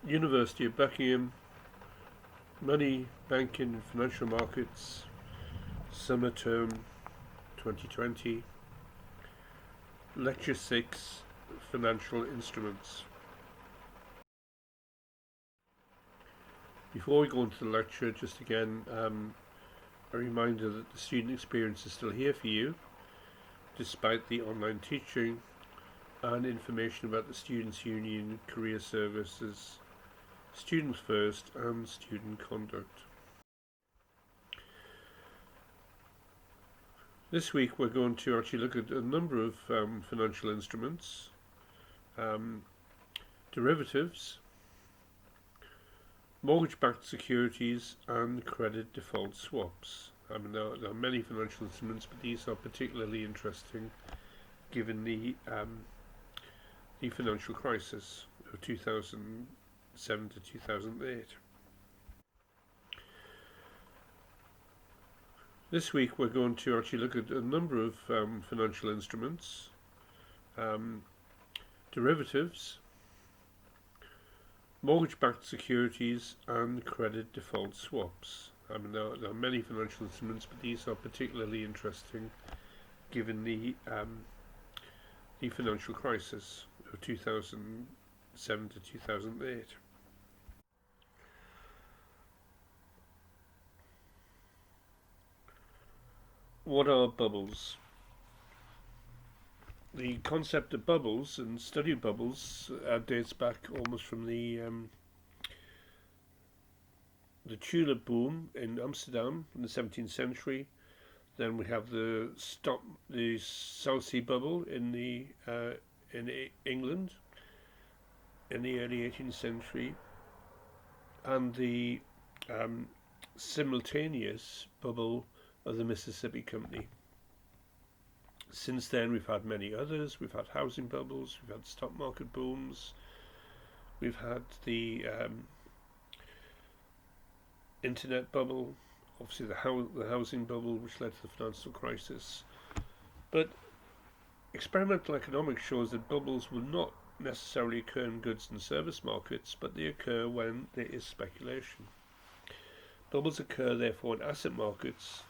University of Buckingham, Money, Banking and Financial Markets, Summer Term 2020, Lecture 6, Financial Instruments. Before we go into the lecture, just again, a reminder that the student experience is still here for you, despite the online teaching, and information about the Students' Union, Career Services, Students First and Student Conduct. This week we're going to actually look at a number of financial instruments, derivatives, mortgage-backed securities and credit default swaps. There are many financial instruments, but these are particularly interesting given the financial crisis of 2007 to 2008. This week we're going to actually look at a number of financial instruments, derivatives, mortgage-backed securities and credit default swaps. There are many financial instruments, but these are particularly interesting given the financial crisis of 2007 to 2008. What are bubbles? The concept of bubbles and study of bubbles dates back almost from the tulip boom in Amsterdam in the 17th century. Then we have the South Sea bubble in England in the early 18th century, and the simultaneous bubble of the Mississippi Company. Since then we've had many others. We've had housing bubbles, we've had stock market booms, we've had the internet bubble, obviously the housing bubble which led to the financial crisis. But experimental economics shows that bubbles will not necessarily occur in goods and service markets, but they occur when there is speculation. Bubbles occur therefore in asset markets,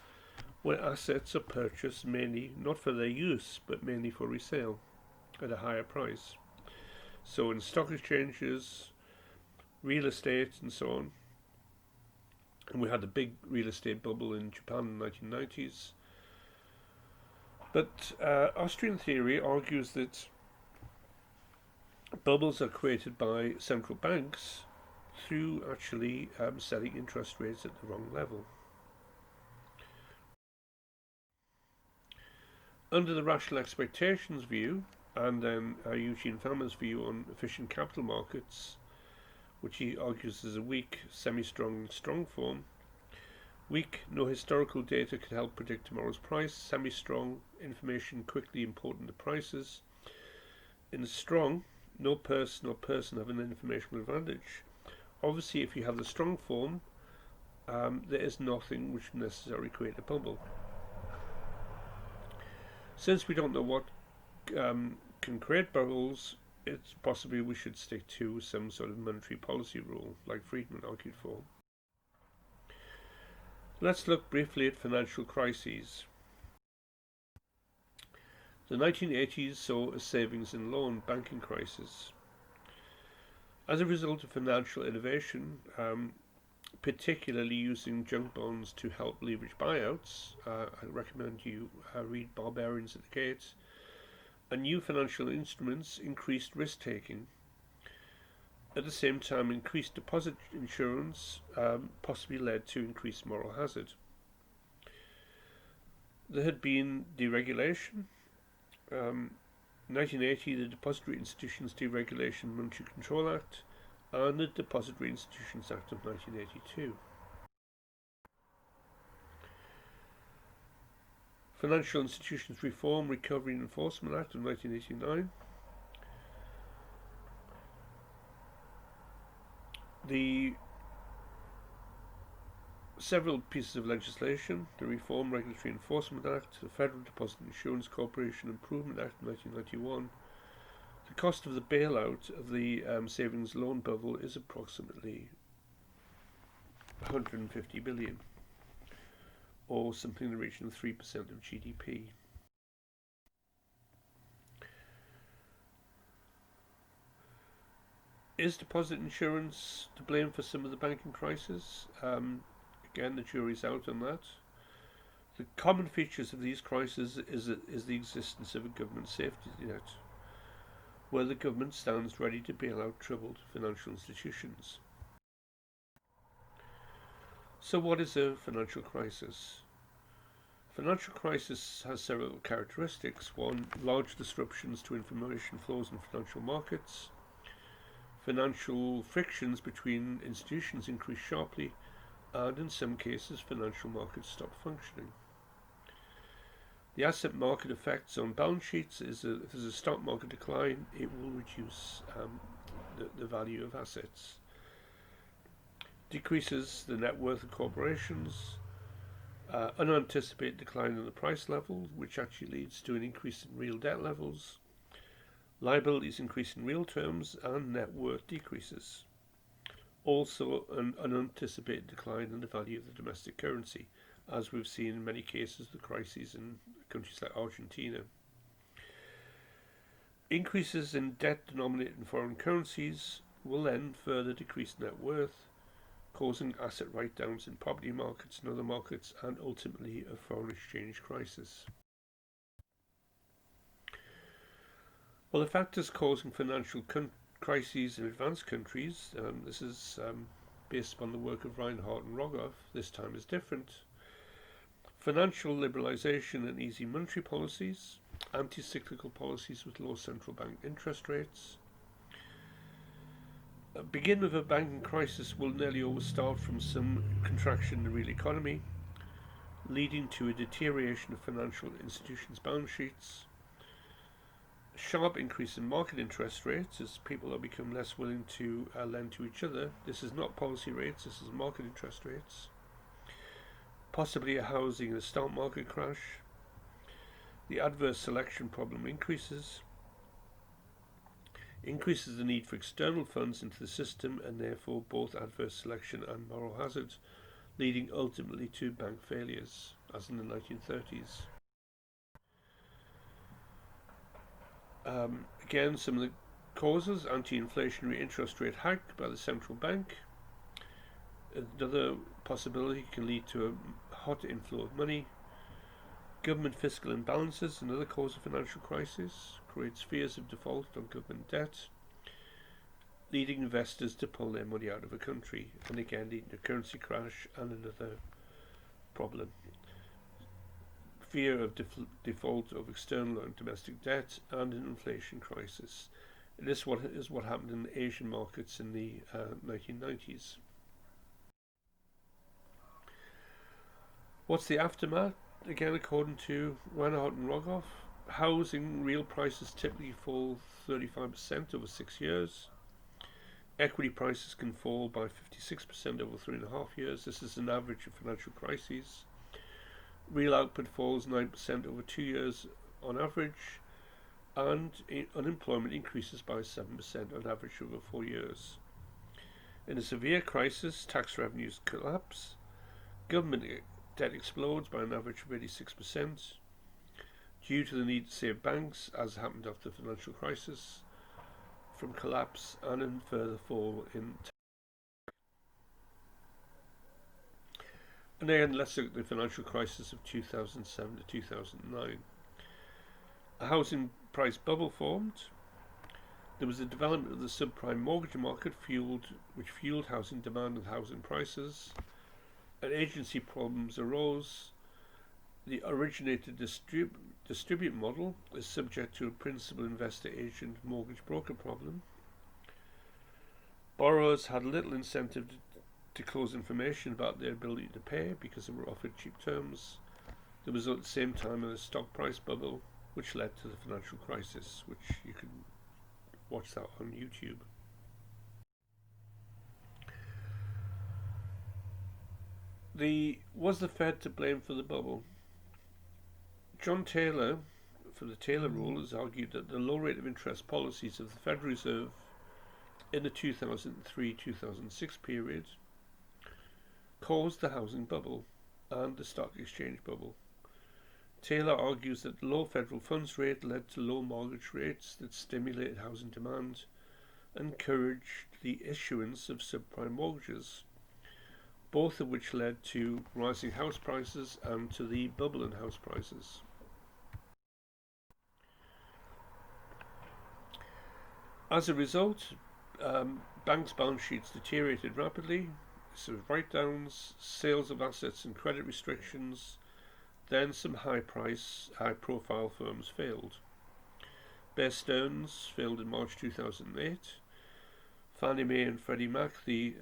where assets are purchased mainly not for their use, but mainly for resale at a higher price. So in stock exchanges, real estate and so on. And we had a big real estate bubble in Japan in the 1990s. But Austrian theory argues that bubbles are created by central banks through actually setting interest rates at the wrong level. Under the rational expectations view, and then Eugene Fama's view on efficient capital markets, which he argues is a weak, semi-strong, strong form. Weak, no historical data can help predict tomorrow's price. Semi-strong, information quickly important to prices. In strong, no person or person have an informational advantage. Obviously, if you have the strong form, there is nothing which necessarily create a bubble. Since we don't know what can create bubbles, it's possibly we should stick to some sort of monetary policy rule, like Friedman argued for. Let's look briefly at financial crises. The 1980s saw a savings and loan banking crisis. As a result of financial innovation, particularly using junk bonds to help leverage buyouts, I recommend you read Barbarians at the Gates, and new financial instruments increased risk-taking. At the same time, increased deposit insurance possibly led to increased moral hazard. There had been deregulation. 1980, the Depository Institutions Deregulation and Monetary Control Act, and the Depository Institutions Act of 1982. Financial Institutions Reform, Recovery and Enforcement Act of 1989. The several pieces of legislation: the Reform Regulatory Enforcement Act, the Federal Deposit Insurance Corporation Improvement Act of 1991, The cost of the bailout of the savings loan bubble is approximately 150 billion, or something in the region of 3% of GDP. Is deposit insurance to blame for some of the banking crisis? Again, the jury's out on that. The common features of these crises is the existence of a government safety net, where the government stands ready to bail out troubled financial institutions. So what is a financial crisis? Financial crisis has several characteristics. One, large disruptions to information flows in financial markets. Financial frictions between institutions increase sharply, and in some cases financial markets stop functioning. The asset market effects on balance sheets is if there's a stock market decline, it will reduce the value of assets. Decreases the net worth of corporations. Unanticipated decline in the price level, which actually leads to an increase in real debt levels. Liabilities increase in real terms and net worth decreases. Also, an unanticipated decline in the value of the domestic currency, as we've seen in many cases the crises in countries like Argentina. Increases in debt denominated in foreign currencies will then further decrease net worth, causing asset write-downs in property markets and other markets, and ultimately a foreign exchange crisis. Well, the factors causing financial crises in advanced countries, this is based upon the work of Reinhardt and Rogoff, this time is different. Financial liberalisation and easy monetary policies, anti-cyclical policies with low central bank interest rates. Begin of a banking crisis will nearly always start from some contraction in the real economy, leading to a deterioration of financial institutions' balance sheets. A sharp increase in market interest rates as people have become less willing to lend to each other. This is not policy rates, this is market interest rates. Possibly a housing and a stock market crash. The adverse selection problem increases the need for external funds into the system, and therefore both adverse selection and moral hazard, leading ultimately to bank failures, as in the 1930s. Again, some of the causes: anti-inflationary interest rate hike by the central bank. Another possibility can lead to a hot inflow of money. Government fiscal imbalances, another cause of financial crisis, creates fears of default on government debt, leading investors to pull their money out of a country, and again leading to a currency crash and another problem. Fear of default of external and domestic debt and an inflation crisis. This is what happened in the Asian markets in the 1990s. What's the aftermath? Again, according to Reinhardt and Rogoff, housing real prices typically fall 35% over 6 years. Equity prices can fall by 56% over 3.5 years. This is an average of financial crises. Real output falls 9% over 2 years on average, and unemployment increases by 7% on average over 4 years. In a severe crisis, tax revenues collapse. Government debt explodes by an average of 86% due to the need to save banks, as happened after the financial crisis, from collapse and a further fall in tax. And then let's look at the financial crisis of 2007 to 2009. A housing price bubble formed. There was a development of the subprime mortgage market which fueled housing demand and housing prices. And agency problems arose. The originated distribute model is subject to a principal investor agent mortgage broker problem. Borrowers had little incentive to close information about their ability to pay because they were offered cheap terms. There was at the same time a stock price bubble which led to the financial crisis, which you can watch that on YouTube. Was the Fed to blame for the bubble? John Taylor for the Taylor rule has argued that the low rate of interest policies of the Federal Reserve in the 2003-2006 period caused the housing bubble and the stock exchange bubble. Taylor argues that the low federal funds rate led to low mortgage rates that stimulated housing demand and encouraged the issuance of subprime mortgages, both of which led to rising house prices and to the bubble in house prices. As a result, banks' balance sheets deteriorated rapidly, so write-downs, sales of assets and credit restrictions. Then some high-profile firms failed. Bear Stearns failed in March 2008. Fannie Mae and Freddie Mac, the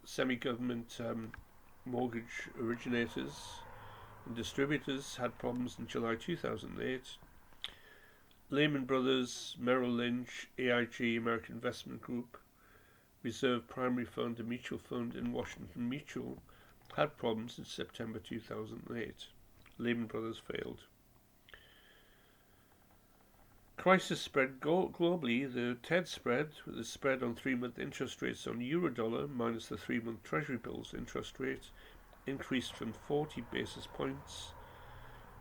semi-government mortgage originators and distributors, had problems in July 2008. Lehman Brothers, Merrill Lynch, AIG, American Investment Group, Reserve Primary Fund, and Mutual Fund in Washington Mutual had problems in September 2008. Lehman Brothers failed. Crisis spread globally. The TED spread, with the spread on 3-month interest rates on Eurodollar minus the 3-month Treasury bills interest rate, increased from 40 basis points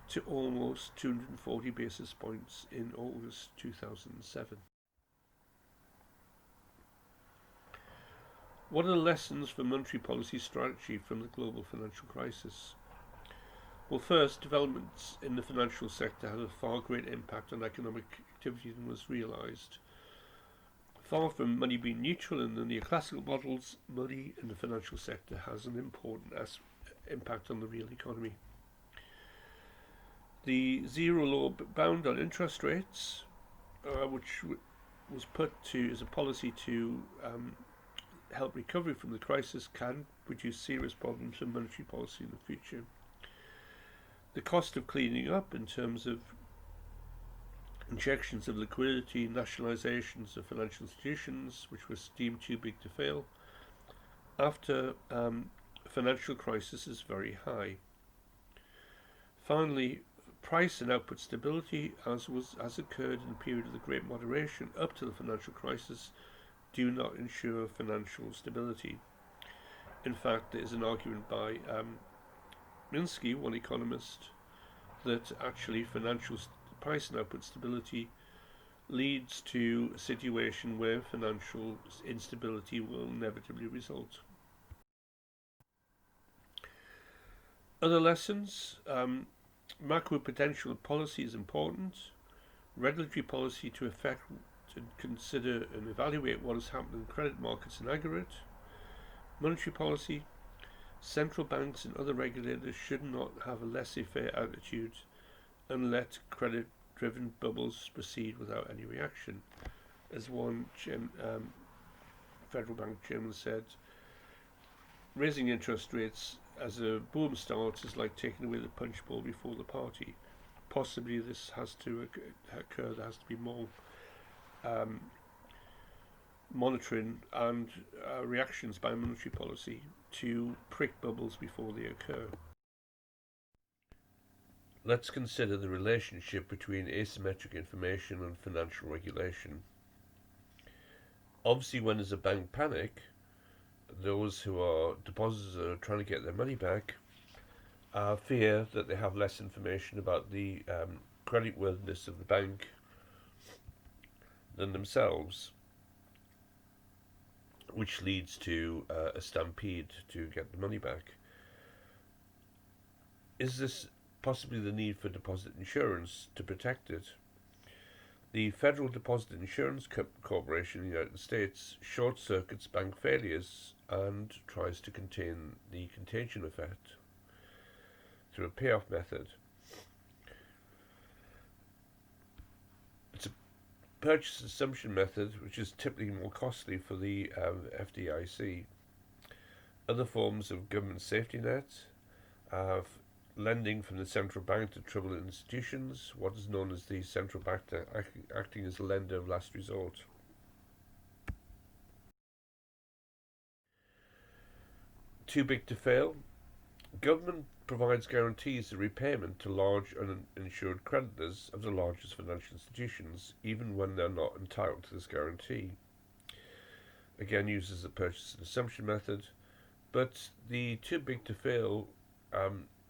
to almost 240 basis points in August 2007. What are the lessons for monetary policy strategy from the global financial crisis? Well, first, developments in the financial sector had a far greater impact on economic activity than was realised. Far from money being neutral in the neoclassical models, money in the financial sector has an important impact on the real economy. The zero lower bound on interest rates, which was put to as a policy to help recovery from the crisis, can produce serious problems for monetary policy in the future. The cost of cleaning up in terms of injections of liquidity, nationalisations of financial institutions, which were deemed too big to fail, after a financial crisis is very high. Finally, price and output stability, as occurred in the period of the Great Moderation up to the financial crisis, do not ensure financial stability. In fact, there is an argument by Minsky, one economist, that actually financial price and output stability leads to a situation where financial instability will inevitably result. Other lessons: macroprudential policy is important. Regulatory policy to consider and evaluate what has happened in credit markets in aggregate. Monetary policy: central banks and other regulators should not have a laissez-faire attitude and let credit-driven bubbles proceed without any reaction. As one federal bank chairman said, raising interest rates as a boom starts is like taking away the punch bowl before the party. Possibly this has to occur. There has to be more monitoring and reactions by monetary policy to prick bubbles before they occur. Let's consider the relationship between asymmetric information and financial regulation. Obviously, when there's a bank panic, those who are depositors are trying to get their money back fear that they have less information about the creditworthiness of the bank than themselves, which leads to a stampede to get the money back. Is this possibly the need for deposit insurance to protect it? The Federal Deposit Insurance Corporation in the United States short-circuits bank failures and tries to contain the contagion effect through a payoff method. It's a purchase assumption method which is typically more costly for the FDIC. Other forms of government safety net have lending from the central bank to troubled institutions, what is known as the central bank acting as a lender of last resort. Too big to fail. Government provides guarantees of repayment to large uninsured creditors of the largest financial institutions, even when they're not entitled to this guarantee. Again, uses the purchase and assumption method, but the too big to fail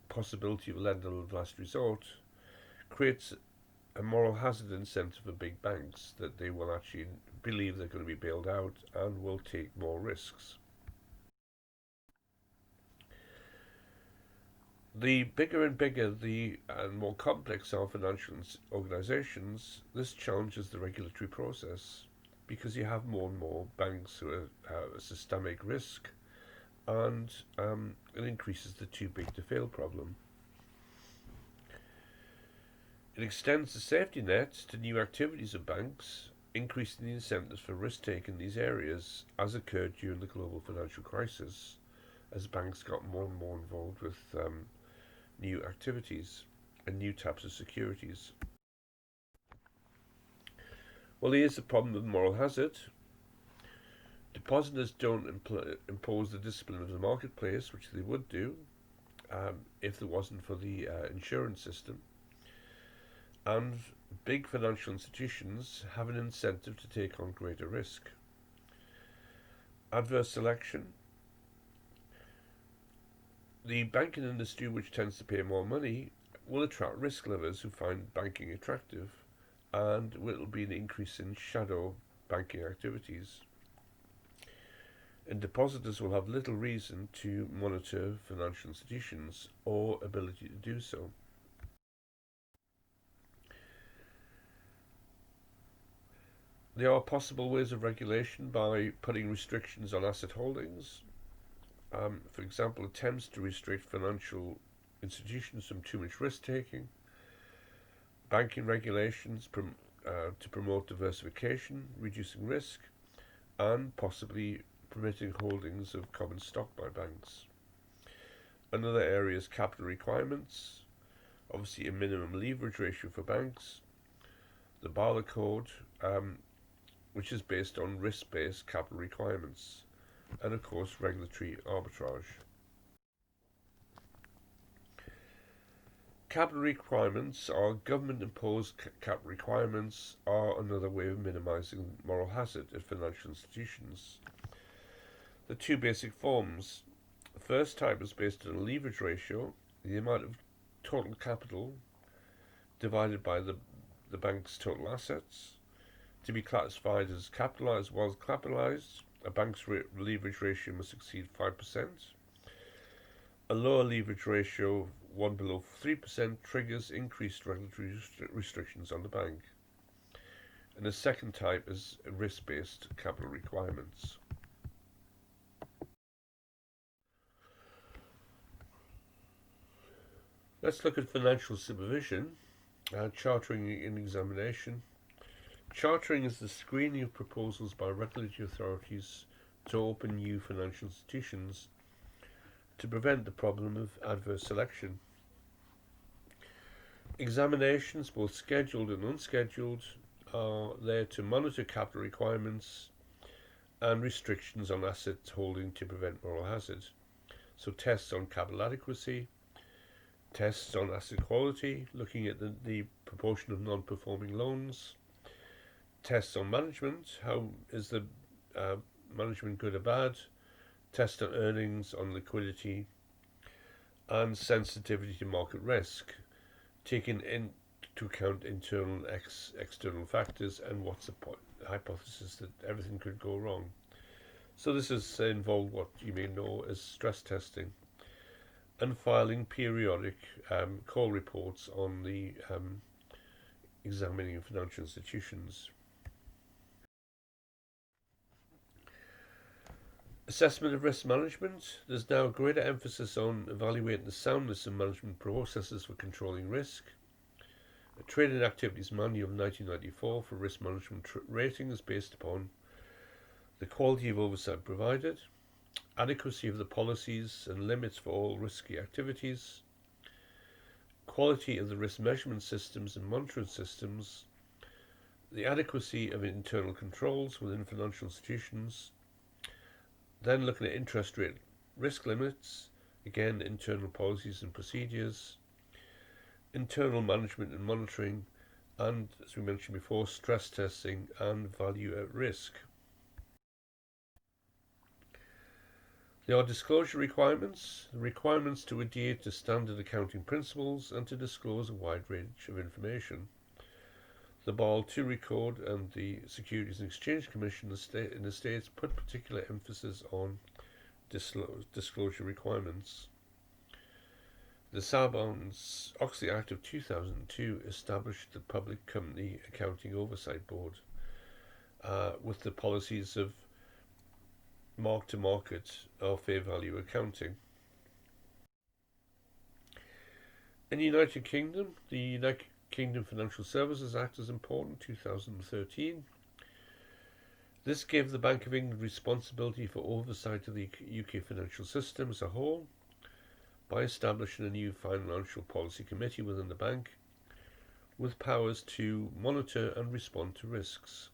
possibility of lender of last resort creates a moral hazard incentive for big banks that they will actually believe they're going to be bailed out and will take more risks. The bigger and bigger and more complex our financial organizations, this challenges the regulatory process because you have more and more banks who are a systemic risk, and it increases the too big to fail problem. It extends the safety net to new activities of banks, increasing the incentives for risk taking in these areas, as occurred during the global financial crisis, as banks got more and more involved with new activities and new types of securities. Well, here's the problem with moral hazard. Depositors don't impose the discipline of the marketplace, which they would do if there wasn't for the insurance system. And big financial institutions have an incentive to take on greater risk. Adverse selection. The banking industry, which tends to pay more money, will attract risk lovers who find banking attractive, and will be an increase in shadow banking activities. And depositors will have little reason to monitor financial institutions or ability to do so. There are possible ways of regulation by putting restrictions on asset holdings. For example, attempts to restrict financial institutions from too much risk taking, banking regulations to promote diversification, reducing risk, and possibly permitting holdings of common stock by banks. Another area is capital requirements, obviously a minimum leverage ratio for banks, the Basel Code, which is based on risk-based capital requirements, and of course regulatory arbitrage. Capital requirements or government-imposed capital requirements are another way of minimising moral hazard at financial institutions. The two basic forms. The first type is based on a leverage ratio, the amount of total capital divided by the bank's total assets, to be classified as capitalised or capitalised. A bank's leverage ratio must exceed 5%. A lower leverage ratio, one below 3%, triggers increased regulatory restrictions on the bank. And the second type is risk-based capital requirements. Let's look at financial supervision, chartering and examination. Chartering is the screening of proposals by regulatory authorities to open new financial institutions to prevent the problem of adverse selection. Examinations, both scheduled and unscheduled, are there to monitor capital requirements and restrictions on asset holding to prevent moral hazard. So tests on capital adequacy, tests on asset quality, looking at the proportion of non-performing loans, tests on management, how is the management good or bad, tests on earnings, on liquidity, and sensitivity to market risk, taking into account internal and external factors and what's the hypothesis that everything could go wrong. So this has involved what you may know as stress testing and filing periodic call reports on the examining of financial institutions. Assessment of risk management. There's now a greater emphasis on evaluating the soundness of management processes for controlling risk. A Trading Activities Manual of 1994 for risk management rating is based upon the quality of oversight provided, adequacy of the policies and limits for all risky activities, quality of the risk measurement systems and monitoring systems, the adequacy of internal controls within financial institutions, then looking at interest rate risk limits, Again, internal policies and procedures, internal management and monitoring, and, as we mentioned before, stress testing and value at risk. There are disclosure requirements, requirements to adhere to standard accounting principles and to disclose a wide range of information. The Basel II record and the Securities and Exchange Commission in the States put particular emphasis on disclosure requirements. The Sarbanes-Oxley Act of 2002 established the Public Company Accounting Oversight Board with the policies of mark-to-market or fair value accounting. In the United Kingdom, the United Kingdom Financial Services Act was important, 2013. This gave the Bank of England responsibility for oversight of the UK financial system as a whole by establishing a new financial policy committee within the bank with powers to monitor and respond to risks.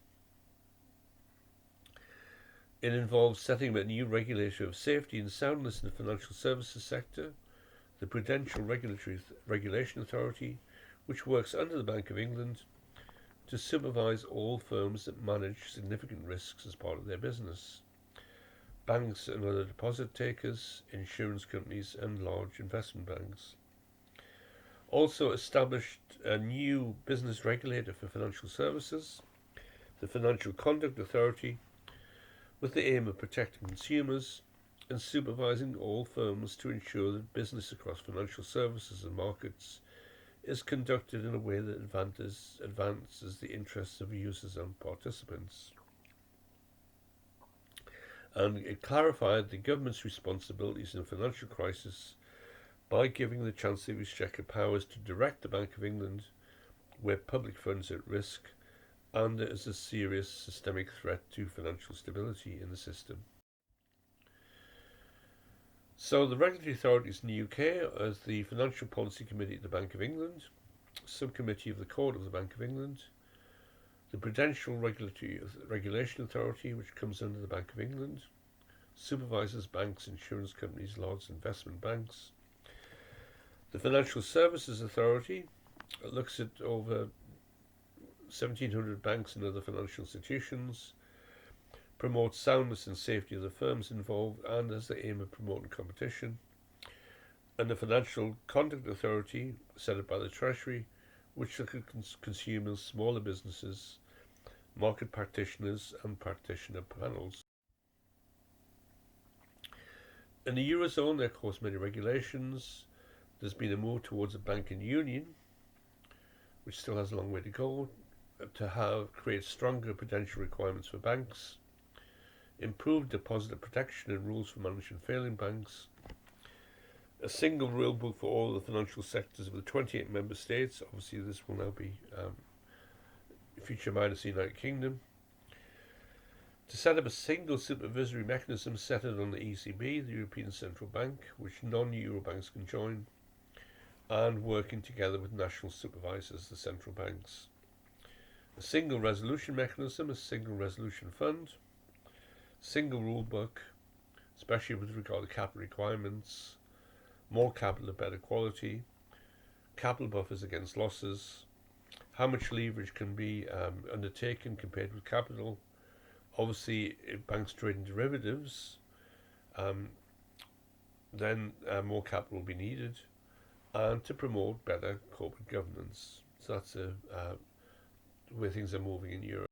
It involves setting up a new regulator of safety and soundness in the financial services sector, the Prudential Regulation Authority, which works under the Bank of England to supervise all firms that manage significant risks as part of their business. Banks and other deposit takers, insurance companies, and large investment banks. Also established a new business regulator for financial services, the Financial Conduct Authority, with the aim of protecting consumers and supervising all firms to ensure that business across financial services and markets is conducted in a way that advances the interests of users and participants. And it clarified the government's responsibilities in a financial crisis by giving the Chancellor of Exchequer powers to direct the Bank of England where public funds are at risk and there is a serious systemic threat to financial stability in the system. So the regulatory authorities in the UK are the Financial Policy Committee at the Bank of England, Subcommittee of the Court of the Bank of England, the Prudential Regulation Authority, which comes under the Bank of England, supervises banks, insurance companies, large investment banks. The Financial Services Authority looks at over 1,700 banks and other financial institutions, promotes soundness and safety of the firms involved, and has the aim of promoting competition. And the Financial Conduct Authority, set up by the Treasury, which looks at consumers, smaller businesses, market practitioners, and practitioner panels. In the Eurozone, there are, of course, many regulations. There's been a move towards a banking union, which still has a long way to go, to create stronger prudential requirements for banks, improved depositor protection and rules for managing failing banks, a single rule book for all the financial sectors of the 28 member states. Obviously, this will now be future minus the United Kingdom. To set up a single supervisory mechanism centred on the ECB, the European Central Bank, which non-Euro banks can join, and working together with national supervisors, the central banks. A single resolution mechanism, a single resolution fund, single rule book, especially with regard to capital requirements, more capital of better quality, capital buffers against losses, how much leverage can be undertaken compared with capital. Obviously, if banks trading derivatives, then more capital will be needed, and to promote better corporate governance. So that's where things are moving in Europe.